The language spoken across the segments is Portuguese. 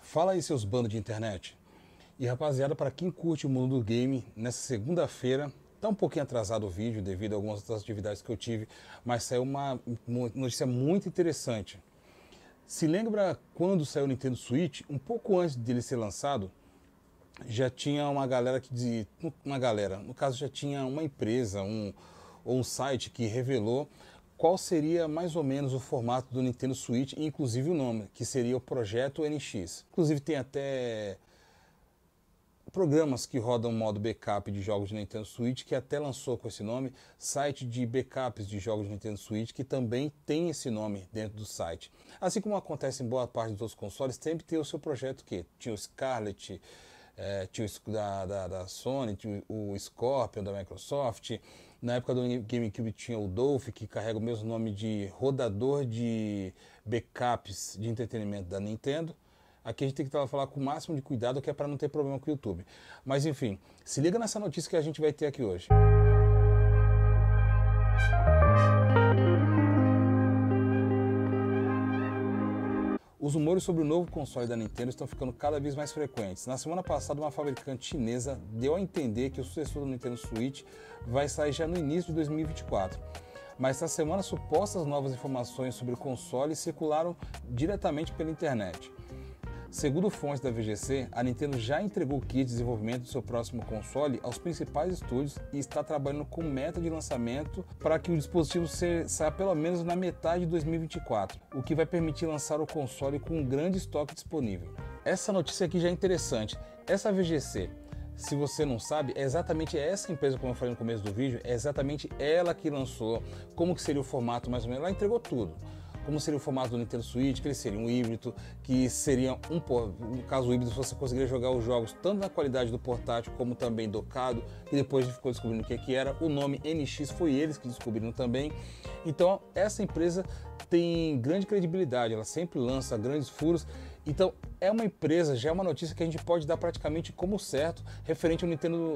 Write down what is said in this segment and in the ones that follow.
Fala aí, seus bandos de internet. E rapaziada, para quem curte o mundo do game, nessa segunda-feira, tá um pouquinho atrasado o vídeo devido a algumas outras atividades que eu tive, mas saiu uma notícia muito interessante. Se lembra quando saiu o Nintendo Switch, um pouco antes dele ser lançado, já tinha uma galera que dizia, no caso já tinha uma empresa ou um site que revelou qual seria mais ou menos o formato do Nintendo Switch, inclusive o nome, que seria o Projeto NX. Inclusive tem até programas que rodam modo backup de jogos de Nintendo Switch, que até lançou com esse nome, site de backups de jogos de Nintendo Switch, que também tem esse nome dentro do site. Assim como acontece em boa parte dos outros consoles, sempre tem o seu projeto que tinha o Scarlet, tinha o da Sony, tinha o Scorpion da Microsoft. Na época do GameCube tinha o Dolphin, que carrega o mesmo nome de rodador de backups de entretenimento da Nintendo. Aqui a gente tem que falar com o máximo de cuidado, que é para não ter problema com o YouTube. Mas enfim, se liga nessa notícia que a gente vai ter aqui hoje. Os rumores sobre o novo console da Nintendo estão ficando cada vez mais frequentes. Na semana passada, uma fabricante chinesa deu a entender que o sucessor do Nintendo Switch vai sair já no início de 2024. Mas essa semana, supostas novas informações sobre o console circularam diretamente pela internet. Segundo fontes da VGC, a Nintendo já entregou o kit de desenvolvimento do seu próximo console aos principais estúdios e está trabalhando com meta de lançamento para que o dispositivo saia pelo menos na metade de 2024, o que vai permitir lançar o console com um grande estoque disponível. Essa notícia aqui já é interessante. Essa VGC, se você não sabe, é exatamente essa empresa, como eu falei no começo do vídeo, é exatamente ela que lançou como que seria o formato mais ou menos, ela entregou tudo. Como seria o formato do Nintendo Switch, que ele seria um híbrido, que seria no caso híbrido você conseguiria jogar os jogos tanto na qualidade do portátil como também docado, e depois a gente ficou descobrindo o que era. O nome NX foi eles que descobriram também. Então essa empresa tem grande credibilidade, ela sempre lança grandes furos. Então é uma empresa, já é uma notícia que a gente pode dar praticamente como certo referente ao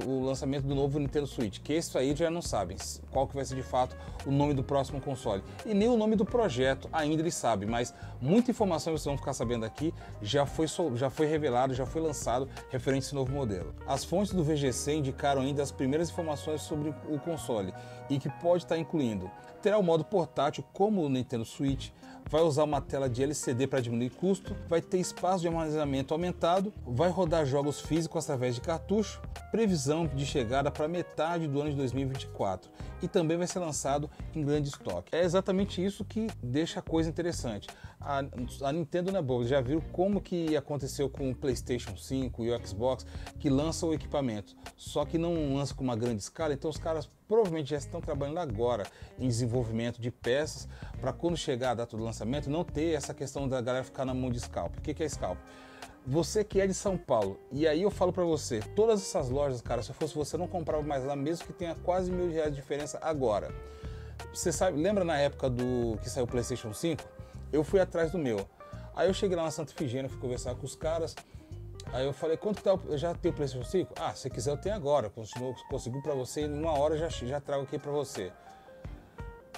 o lançamento do novo Nintendo Switch, que isso aí já não sabem qual que vai ser de fato o nome do próximo console e nem o nome do projeto ainda eles sabem, mas muita informação vocês vão ficar sabendo aqui, já foi revelado, já foi lançado referente a esse novo modelo. As fontes do VGC indicaram ainda as primeiras informações sobre o console e que pode estar incluindo: terá o modo portátil como o Nintendo Switch, vai usar uma tela de LCD para diminuir custo, vai ter espaço de armazenamento aumentado, vai rodar jogos físicos através de cartucho, previsão de chegada para metade do ano de 2024 e também vai ser lançado em grande estoque. É exatamente isso que deixa a coisa interessante. A Nintendo não é boa, já viram como que aconteceu com o PlayStation 5 e o Xbox, que lança o equipamento, só que não lança com uma grande escala, então os caras provavelmente já estão trabalhando agora em desenvolvimento de peças para quando chegar a data do lançamento não ter essa questão da galera ficar na mão de scalp. O que é scalp? Você que é de São Paulo, e aí eu falo pra você, todas essas lojas, cara, se eu fosse você, não comprava mais lá, mesmo que tenha quase R$1.000 de diferença agora. Você sabe, lembra na época que saiu o PlayStation 5? Eu fui atrás do meu. Aí eu cheguei lá na Santa Efigênia, fui conversar com os caras, aí eu falei, quanto que tá? Eu já tenho o PlayStation 5? Ah, se quiser eu tenho agora, consigo pra você, em uma hora já trago aqui pra você.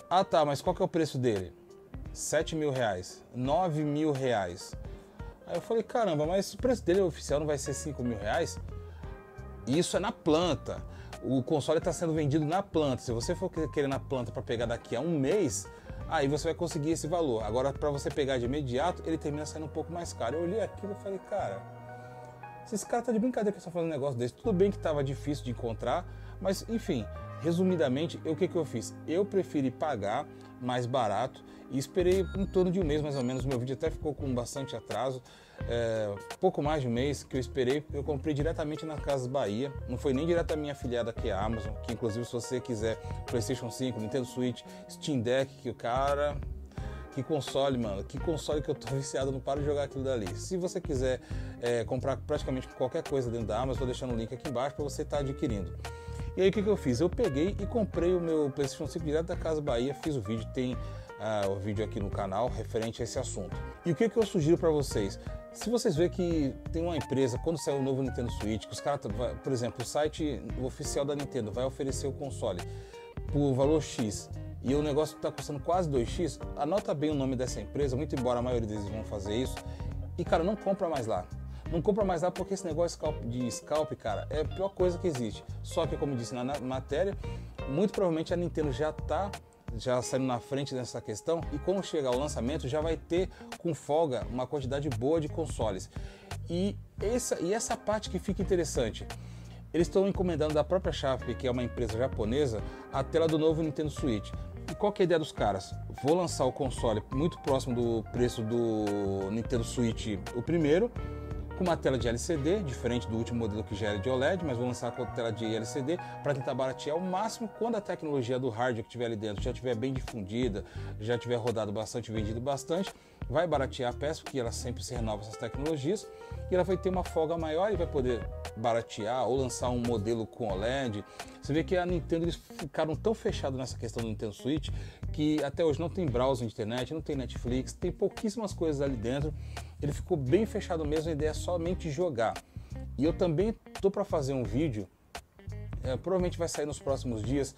Ah tá, mas qual que é o preço dele? R$7.000, R$9.000. Aí eu falei, caramba, mas o preço dele oficial não vai ser R$5.000? Isso é na planta. O console está sendo vendido na planta. Se você for querer na planta para pegar daqui a um mês, aí você vai conseguir esse valor. Agora, para você pegar de imediato, ele termina saindo um pouco mais caro. Eu olhei aquilo e falei, cara, esses caras estão de brincadeira que estão fazendo um negócio desse. Tudo bem que estava difícil de encontrar, mas enfim, resumidamente, o que eu fiz? Eu preferi pagar mais barato e esperei em torno de um mês mais ou menos. O meu vídeo até ficou com bastante atraso, pouco mais de um mês que eu esperei. Eu comprei diretamente na Casas Bahia, não foi nem direto da minha afiliada que é a Amazon, que inclusive se você quiser PlayStation 5, Nintendo Switch, Steam Deck, que o cara... Que console, mano, que console que eu tô viciado, não paro de jogar aquilo dali. Se você quiser comprar praticamente qualquer coisa dentro da Amazon, tô deixando o link aqui embaixo para você estar adquirindo. E aí o que eu fiz? Eu peguei e comprei o meu PlayStation 5 direto da Casa Bahia, fiz o vídeo, tem o vídeo aqui no canal referente a esse assunto. E o que eu sugiro para vocês? Se vocês verem que tem uma empresa, quando sair o novo Nintendo Switch, que os caras, por exemplo, o site oficial da Nintendo vai oferecer o console por valor X, e o negócio está custando quase 2x, anota bem o nome dessa empresa, muito embora a maioria deles vão fazer isso, e cara, não compra mais lá. Não compra mais nada porque esse negócio de scalp, cara, é a pior coisa que existe. Só que, como disse na matéria, muito provavelmente a Nintendo já saindo na frente dessa questão, e quando chegar o lançamento já vai ter com folga uma quantidade boa de consoles. E essa parte que fica interessante, eles estão encomendando da própria Sharp, que é uma empresa japonesa, a tela do novo Nintendo Switch. E qual que é a ideia dos caras? Vou lançar o console muito próximo do preço do Nintendo Switch, o primeiro, com uma tela de LCD, diferente do último modelo que já era de OLED, mas vou lançar com a tela de LCD para tentar baratear ao máximo quando a tecnologia do hardware que tiver ali dentro já estiver bem difundida, já tiver rodado bastante, vendido bastante, vai baratear a peça, porque ela sempre se renova essas tecnologias, e ela vai ter uma folga maior e vai poder baratear ou lançar um modelo com OLED. Você vê que a Nintendo, eles ficaram tão fechados nessa questão do Nintendo Switch que até hoje não tem browser de internet, não tem Netflix, tem pouquíssimas coisas ali dentro. Ele ficou bem fechado mesmo, a ideia é somente jogar. E eu também tô para fazer um vídeo, provavelmente vai sair nos próximos dias,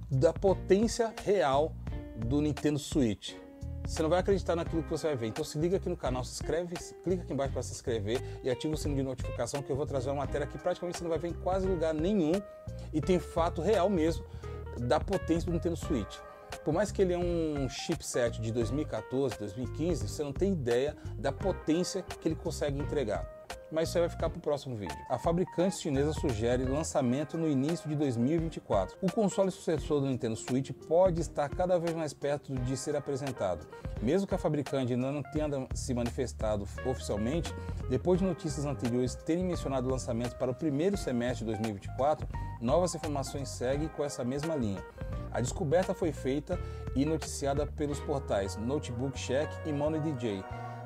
da potência real do Nintendo Switch. Você não vai acreditar naquilo que você vai ver. Então se liga aqui no canal, se inscreve, clica aqui embaixo para se inscrever e ativa o sininho de notificação, que eu vou trazer uma matéria que praticamente você não vai ver em quase lugar nenhum e tem fato real mesmo da potência do Nintendo Switch. Por mais que ele é um chipset de 2014, 2015, você não tem ideia da potência que ele consegue entregar. Mas isso aí vai ficar para o próximo vídeo. A fabricante chinesa sugere lançamento no início de 2024. O console sucessor do Nintendo Switch pode estar cada vez mais perto de ser apresentado. Mesmo que a fabricante ainda não tenha se manifestado oficialmente, depois de notícias anteriores terem mencionado o lançamento para o primeiro semestre de 2024, novas informações seguem com essa mesma linha. A descoberta foi feita e noticiada pelos portais Notebook Check e Money DJ.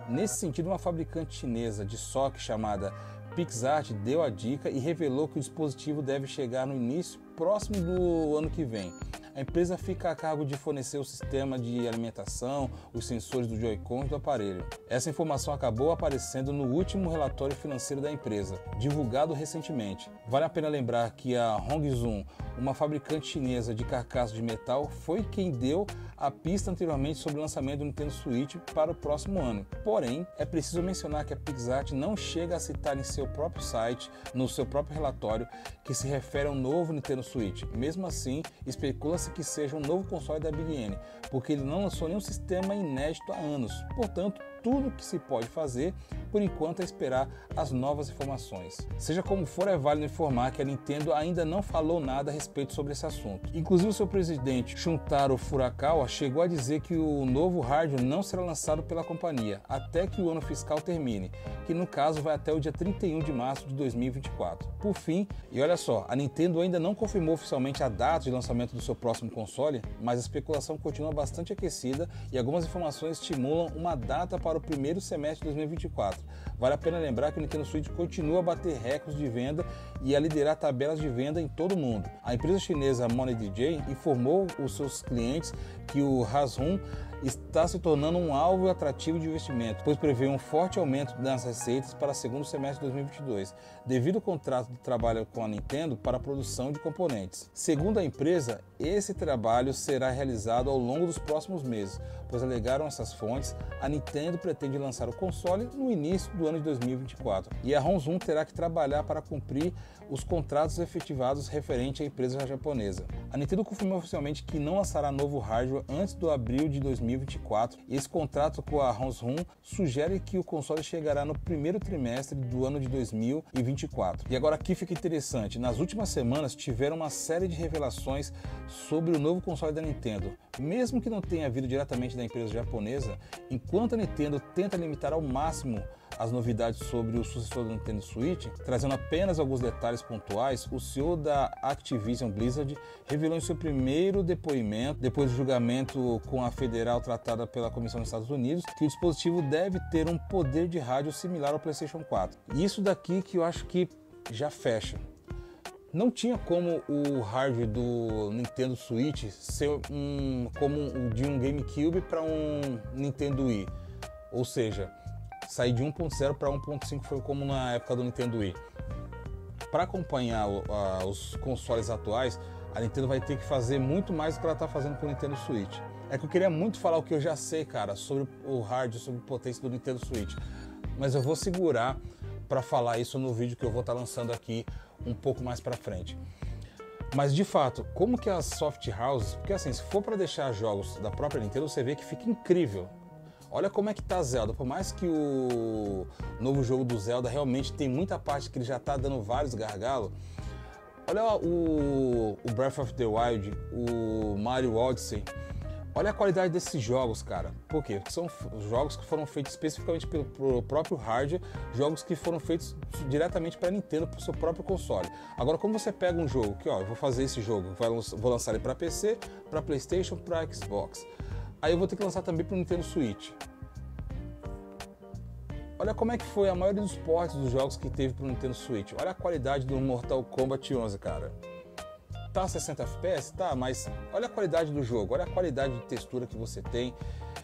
Nesse sentido, uma fabricante chinesa de SoC chamada PixArt deu a dica e revelou que o dispositivo deve chegar no início próximo do ano que vem. A empresa fica a cargo de fornecer o sistema de alimentação, os sensores do Joy-Con do aparelho. Essa informação acabou aparecendo no último relatório financeiro da empresa, divulgado recentemente. Vale a pena lembrar que a Hongzhou, uma fabricante chinesa de carcaças de metal, foi quem deu a pista anteriormente sobre o lançamento do Nintendo Switch para o próximo ano. Porém, é preciso mencionar que a PixArt não chega a citar em seu próprio site, no seu próprio relatório, que se refere ao novo Nintendo Switch. Mesmo assim, especula-se que seja um novo console da Big N, porque ele não lançou nenhum sistema inédito há anos. Portanto, tudo o que se pode fazer, por enquanto, é esperar as novas informações. Seja como for, é válido informar que a Nintendo ainda não falou nada a respeito sobre esse assunto. Inclusive, o seu presidente, Shuntaro Furukawa, chegou a dizer que o novo hardware não será lançado pela companhia até que o ano fiscal termine, que no caso vai até o dia 31 de março de 2024. Por fim, e olha só, a Nintendo ainda não confirmou oficialmente a data de lançamento do seu próximo console, mas a especulação continua bastante aquecida e algumas informações estimulam uma data para o primeiro semestre de 2024. Vale a pena lembrar que o Nintendo Switch continua a bater recordes de venda e a liderar tabelas de venda em todo o mundo. A empresa chinesa Money DJ informou os seus clientes que o Hongzhou está se tornando um alvo atrativo de investimento, pois prevê um forte aumento das receitas para o segundo semestre de 2022, devido ao contrato de trabalho com a Nintendo para a produção de componentes. Segundo a empresa, esse trabalho será realizado ao longo dos próximos meses, pois alegaram essas fontes, a Nintendo pretende lançar o console no início do ano de 2024, e a Hongzhou terá que trabalhar para cumprir os contratos efetivados referente à empresa japonesa. A Nintendo confirmou oficialmente que não lançará novo hardware antes do abril de 2024. Esse contrato com a Hongzhou sugere que o console chegará no primeiro trimestre do ano de 2024. E agora aqui fica interessante, nas últimas semanas tiveram uma série de revelações sobre o novo console da Nintendo. Mesmo que não tenha vindo diretamente da empresa japonesa, enquanto a Nintendo tenta limitar ao máximo as novidades sobre o sucessor do Nintendo Switch, trazendo apenas alguns detalhes pontuais, o CEO da Activision Blizzard revelou em seu primeiro depoimento, depois do julgamento com a federal tratada pela Comissão dos Estados Unidos, que o dispositivo deve ter um poder de rádio similar ao PlayStation 4. E isso daqui que eu acho que já fecha. Não tinha como o hardware do Nintendo Switch ser como o de um GameCube para um Nintendo Wii, ou seja, sair de 1.0 para 1.5 foi como na época do Nintendo Wii. Para acompanhar os consoles atuais, a Nintendo vai ter que fazer muito mais do que ela está fazendo com o Nintendo Switch. É que eu queria muito falar o que eu já sei, cara, sobre o hardware, sobre a potência do Nintendo Switch, mas eu vou segurar para falar isso no vídeo que eu vou estar lançando aqui um pouco mais para frente. Mas de fato, como que as soft houses, porque assim, se for para deixar jogos da própria Nintendo, você vê que fica incrível. Olha como é que tá Zelda, por mais que o novo jogo do Zelda realmente tem muita parte que ele já tá dando vários gargalos. Olha o Breath of the Wild, o Mario Odyssey. Olha a qualidade desses jogos, cara. Por quê? Porque são jogos que foram feitos especificamente pelo próprio hardware, jogos que foram feitos diretamente para a Nintendo, para o seu próprio console. Agora, como você pega um jogo que, ó, eu vou fazer esse jogo, vou lançar ele para PC, para PlayStation, para Xbox. Aí eu vou ter que lançar também para o Nintendo Switch. Olha como é que foi a maioria dos ports dos jogos que teve para o Nintendo Switch. Olha a qualidade do Mortal Kombat 11, cara. Tá 60 FPS? Tá, mas olha a qualidade do jogo, olha a qualidade de textura que você tem.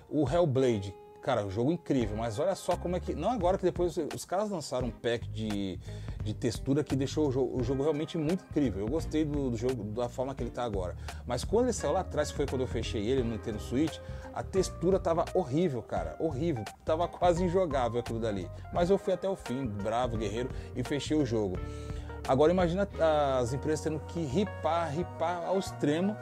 O Hellblade, cara, um jogo incrível, mas olha só como é que... Não agora, que depois os caras lançaram um pack de textura que deixou o jogo realmente muito incrível. Eu gostei do jogo, da forma que ele tá agora. Mas quando ele saiu lá atrás, foi quando eu fechei ele no Nintendo Switch, a textura tava horrível, cara, horrível. Tava quase injogável aquilo dali. Mas eu fui até o fim, bravo, guerreiro, e fechei o jogo. Agora imagina as empresas tendo que ripar ao extremo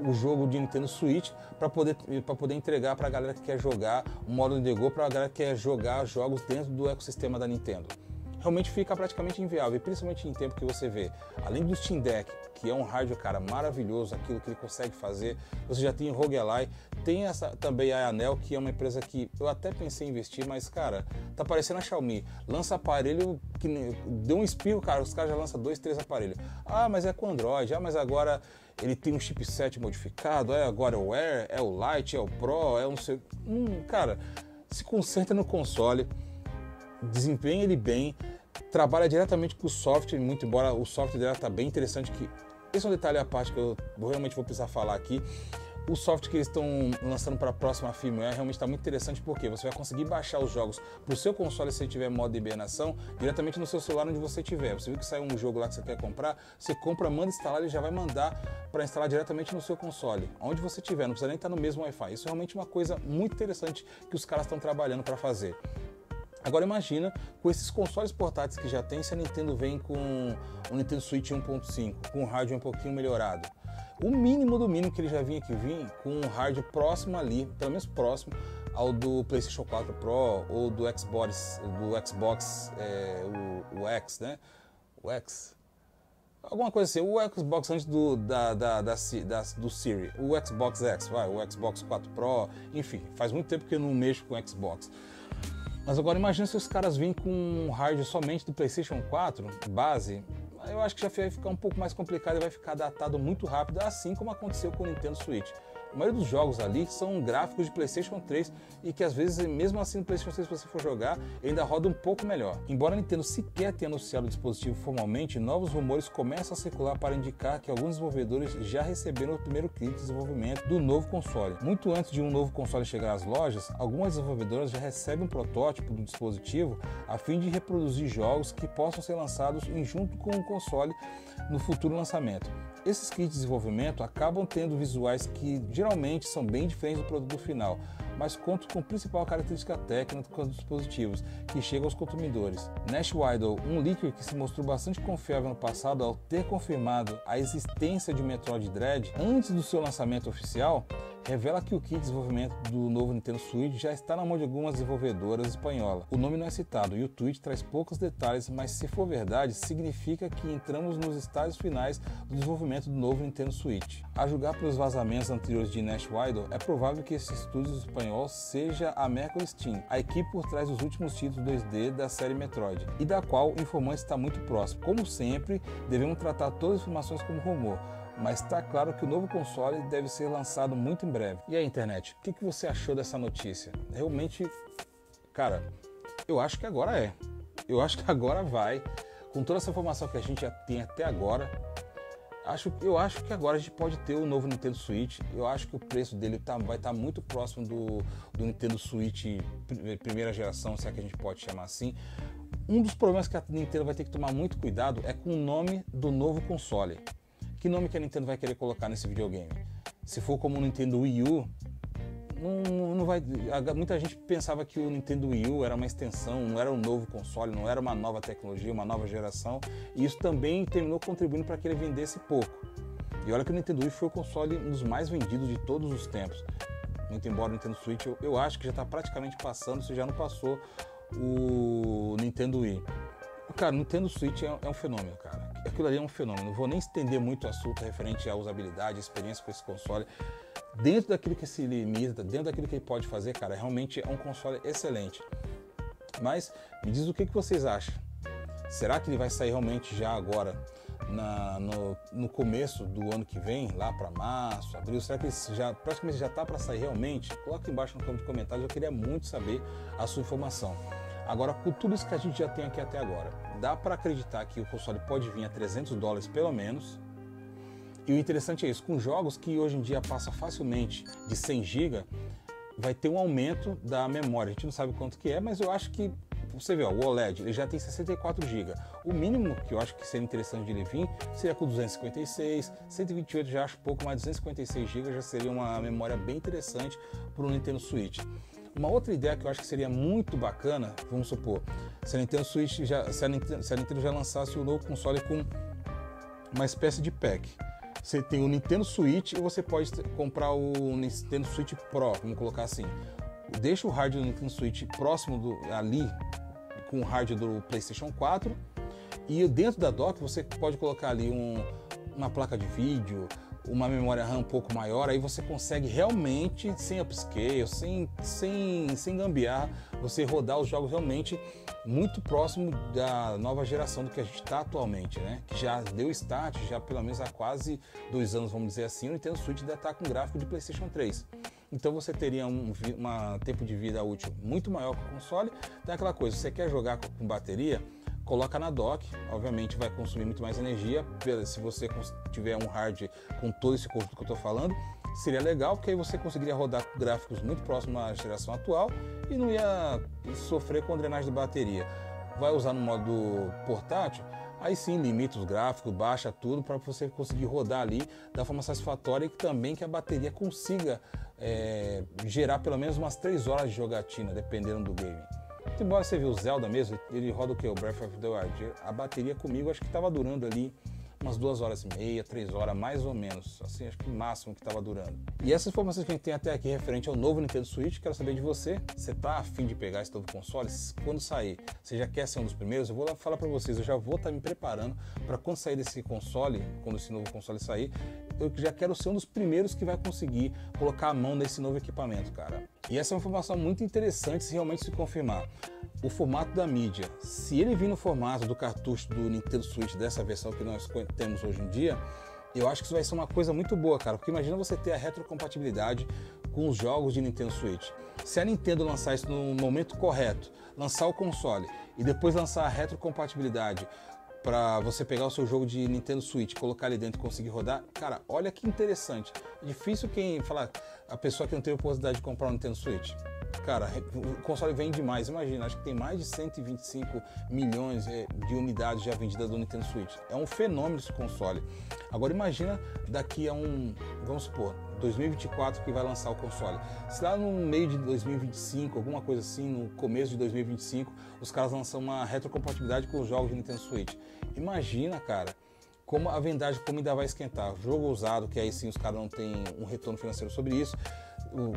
o jogo de Nintendo Switch para poder entregar para a galera que quer jogar o modo de Go, para a galera que quer jogar jogos dentro do ecossistema da Nintendo. Realmente fica praticamente inviável, e principalmente em tempo que você vê, além do Steam Deck, que é um hardware, cara, maravilhoso, aquilo que ele consegue fazer, você já tem o ROG Ally, tem também a Anel, que é uma empresa que eu até pensei em investir, mas, cara, tá parecendo a Xiaomi, lança aparelho que deu um espirro, cara, os caras já lançam 2, 3 aparelhos. Ah, mas é com Android, mas agora ele tem um chipset modificado, agora é o Air, é o Lite, é o Pro, é um... Cara, se concentra no console, desempenha ele bem, trabalha diretamente com o software, muito embora o software dela tá bem interessante, que esse é um detalhe à parte que eu realmente vou precisar falar aqui. O software que eles estão lançando para a próxima firmware realmente está muito interessante, porque você vai conseguir baixar os jogos para o seu console, se você tiver modo de hibernação, diretamente no seu celular onde você tiver. Você viu que saiu um jogo lá que você quer comprar, você compra, manda instalar, ele já vai mandar para instalar diretamente no seu console, onde você tiver, não precisa nem estar no mesmo Wi-Fi. Isso é realmente uma coisa muito interessante que os caras estão trabalhando para fazer. Agora imagina, com esses consoles portáteis que já tem, se a Nintendo vem com o Nintendo Switch 1.5, com o hardware um pouquinho melhorado. O mínimo do mínimo que ele já vinha com um hardware próximo ali, pelo menos próximo ao do PlayStation 4 Pro ou do Xbox, o X, né? O X. Alguma coisa assim, o Xbox antes do Series, o Xbox X, o Xbox 4 Pro, enfim, faz muito tempo que eu não mexo com o Xbox. Mas agora imagina se os caras vêm com um hardware somente do PlayStation 4, base, eu acho que já vai ficar um pouco mais complicado e vai ficar datado muito rápido, assim como aconteceu com o Nintendo Switch. A maioria dos jogos ali são gráficos de PlayStation 3 e que às vezes, mesmo assim no PlayStation 3, se você for jogar, ainda roda um pouco melhor. Embora a Nintendo sequer tenha anunciado o dispositivo formalmente, novos rumores começam a circular para indicar que alguns desenvolvedores já receberam o primeiro kit de desenvolvimento do novo console. Muito antes de um novo console chegar às lojas, algumas desenvolvedoras já recebem um protótipo do dispositivo a fim de reproduzir jogos que possam ser lançados junto com o console no futuro lançamento. Esses kits de desenvolvimento acabam tendo visuais que geralmente são bem diferentes do produto final, mas contam com a principal característica técnica dos dispositivos que chegam aos consumidores. Nash Widow, um leaker que se mostrou bastante confiável no passado ao ter confirmado a existência de Metroid Dread antes do seu lançamento oficial, revela que o kit de desenvolvimento do novo Nintendo Switch já está na mão de algumas desenvolvedoras espanholas. O nome não é citado e o tweet traz poucos detalhes, mas se for verdade, significa que entramos nos estágios finais do desenvolvimento do novo Nintendo Switch. A julgar pelos vazamentos anteriores de Nash Widow, é provável que esse estúdio espanhol seja a Mercury Steam, a equipe por trás dos últimos títulos 2D da série Metroid, e da qual o informante está muito próximo. Como sempre, devemos tratar todas as informações como rumor, mas está claro que o novo console deve ser lançado muito em breve. E aí, internet, o que você achou dessa notícia? Realmente, cara, eu acho que agora é. Eu acho que agora vai. Com toda essa informação que a gente já tem até agora, eu acho que agora a gente pode ter o novo Nintendo Switch. Eu acho que o preço dele vai estar muito próximo do Nintendo Switch primeira geração, se é que a gente pode chamar assim. Um dos problemas que a Nintendo vai ter que tomar muito cuidado é com o nome do novo console. Que nome que a Nintendo vai querer colocar nesse videogame? Se for como o Nintendo Wii U, não vai. Muita gente pensava que o Nintendo Wii U era uma extensão, não era um novo console, não era uma nova tecnologia, uma nova geração, e isso também terminou contribuindo para que ele vendesse pouco. E olha que o Nintendo Wii foi o console um dos mais vendidos de todos os tempos. Muito embora o Nintendo Switch, eu acho que já está praticamente passando, se já não passou o Nintendo Wii. Cara, o Nintendo Switch é um fenômeno, cara. Aquilo ali é um fenômeno. Não vou nem estender muito o assunto referente à usabilidade, à experiência com esse console. Dentro daquilo que se limita, dentro daquilo que ele pode fazer, cara, realmente é um console excelente. Mas me diz o que vocês acham. Será que ele vai sair realmente já agora, no começo do ano que vem, lá para março, abril? Será que ele praticamente já está para sair realmente? Coloca embaixo no campo de comentários, eu queria muito saber a sua informação. Agora, com tudo isso que a gente já tem aqui até agora, dá para acreditar que o console pode vir a $300 pelo menos. E o interessante é isso, com jogos que hoje em dia passa facilmente de 100 GB, vai ter um aumento da memória. A gente não sabe quanto que é, mas eu acho que, você vê, ó, o OLED ele já tem 64 GB. O mínimo que eu acho que seria interessante de ele vir seria com 256, 128 já acho pouco, mas 256 GB já seria uma memória bem interessante para o Nintendo Switch. Uma outra ideia que eu acho que seria muito bacana, vamos supor, se a Nintendo já lançasse o novo console com uma espécie de pack. Você tem o Nintendo Switch e você pode comprar o Nintendo Switch Pro, vamos colocar assim. Deixa o hardware do Nintendo Switch próximo ali com o hardware do PlayStation 4 e dentro da dock você pode colocar ali uma placa de vídeo, uma memória RAM um pouco maior, aí você consegue realmente, sem upscale, sem gambiarra, você rodar os jogos realmente muito próximo da nova geração do que a gente está atualmente, né? Que já deu start, já pelo menos há quase 2 anos, vamos dizer assim, o Nintendo Switch ainda está com gráfico de PlayStation 3. Então você teria um tempo de vida útil muito maior com o console. Tem aquela coisa, você quer jogar com bateria, coloca na dock, obviamente vai consumir muito mais energia, se você tiver um hardware com todo esse conjunto que eu estou falando, seria legal, porque aí você conseguiria rodar gráficos muito próximos à geração atual e não ia sofrer com drenagem de bateria. Vai usar no modo portátil, aí sim limita os gráficos, baixa tudo para você conseguir rodar ali da forma satisfatória e também que a bateria consiga gerar pelo menos umas 3 horas de jogatina, dependendo do game. Embora você viu o Zelda mesmo, ele roda o que? O Breath of the Wild. A bateria comigo acho que estava durando ali umas 2 horas e meia, 3 horas, mais ou menos. Assim, acho que o máximo que estava durando. E essas informações que a gente tem até aqui referente ao novo Nintendo Switch, quero saber de você. Você tá a fim de pegar esse novo console? Quando sair, você já quer ser um dos primeiros? Eu vou lá falar para vocês, eu já vou estar me preparando para quando sair desse console, quando esse novo console sair, eu já quero ser um dos primeiros que vai conseguir colocar a mão nesse novo equipamento, cara. E essa é uma informação muito interessante se realmente se confirmar. O formato da mídia, se ele vir no formato do cartucho do Nintendo Switch, dessa versão que nós temos hoje em dia, eu acho que isso vai ser uma coisa muito boa, cara, porque imagina você ter a retrocompatibilidade com os jogos de Nintendo Switch. Se a Nintendo lançar isso no momento correto, lançar o console e depois lançar a retrocompatibilidade para você pegar o seu jogo de Nintendo Switch, colocar ali dentro e conseguir rodar, cara, olha que interessante. É difícil quem falar, a pessoa que não teve a oportunidade de comprar um Nintendo Switch. Cara, o console vende demais, imagina, acho que tem mais de 125 milhões de unidades já vendidas do Nintendo Switch. É um fenômeno esse console. Agora imagina daqui a vamos supor, 2024 que vai lançar o console. Se lá no meio de 2025, alguma coisa assim, no começo de 2025, os caras lançam uma retrocompatibilidade com os jogos de Nintendo Switch. Imagina, cara, como a vendagem como ainda vai esquentar. Jogo usado, que aí sim os caras não têm um retorno financeiro sobre isso.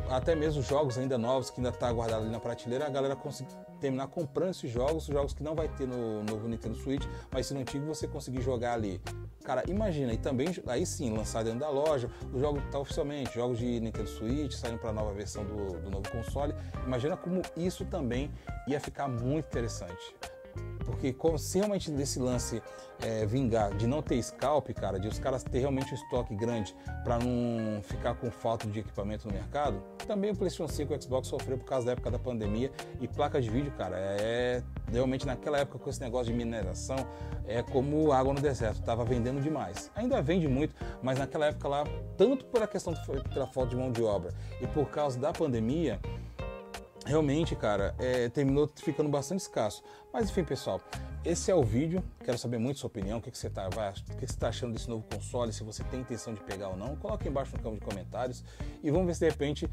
Até mesmo jogos ainda novos que ainda está guardado ali na prateleira, a galera consegue terminar comprando esses jogos que não vai ter no novo Nintendo Switch, mas se no antigo você conseguir jogar ali. Cara, imagina, e também aí sim, lançar dentro da loja, o jogo está oficialmente, jogos de Nintendo Switch saindo para a nova versão do novo console. Imagina como isso também ia ficar muito interessante. Porque se realmente desse lance vingar de não ter scalp, cara, de os caras ter realmente um estoque grande para não ficar com falta de equipamento no mercado, também o PlayStation 5 e o Xbox sofreu por causa da época da pandemia e placa de vídeo, cara, realmente naquela época com esse negócio de mineração, é como água no deserto, tava vendendo demais. Ainda vende muito, mas naquela época lá, tanto pela questão pela falta de mão de obra e por causa da pandemia, realmente, cara, terminou ficando bastante escasso. Mas enfim, pessoal, esse é o vídeo, quero saber muito sua opinião, o que você está achando desse novo console, se você tem intenção de pegar ou não, coloque aí embaixo no campo de comentários e vamos ver se de repente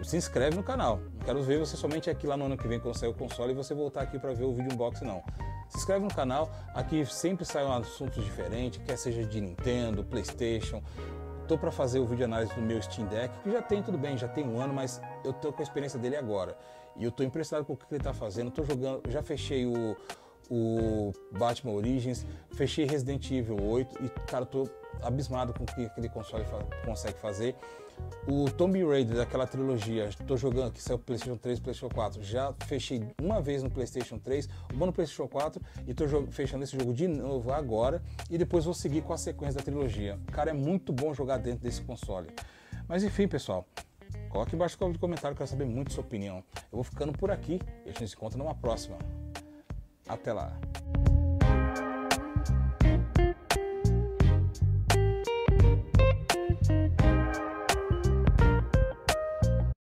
se inscreve no canal. Não quero ver você somente aqui lá no ano que vem quando sair o console e você voltar aqui para ver o vídeo unboxing não. Se inscreve no canal, aqui sempre saem assuntos diferentes, quer seja de Nintendo, PlayStation. Estou para fazer o vídeo análise do meu Steam Deck, que já tem, tudo bem, já tem um ano, mas eu estou com a experiência dele agora. E eu estou impressionado com o que ele está fazendo, estou jogando, já fechei o Batman Origins, fechei Resident Evil 8 e, cara, tô abismado com o que aquele console consegue fazer. O Tomb Raider daquela trilogia, tô jogando, que saiu PlayStation 3 e PlayStation 4, já fechei uma vez no PlayStation 3, uma no PlayStation 4 e tô fechando esse jogo de novo agora e depois vou seguir com a sequência da trilogia. Cara, é muito bom jogar dentro desse console. Mas enfim, pessoal, coloque embaixo no comentário, quero saber muito sua opinião. Eu vou ficando por aqui e a gente se encontra numa próxima. Até lá!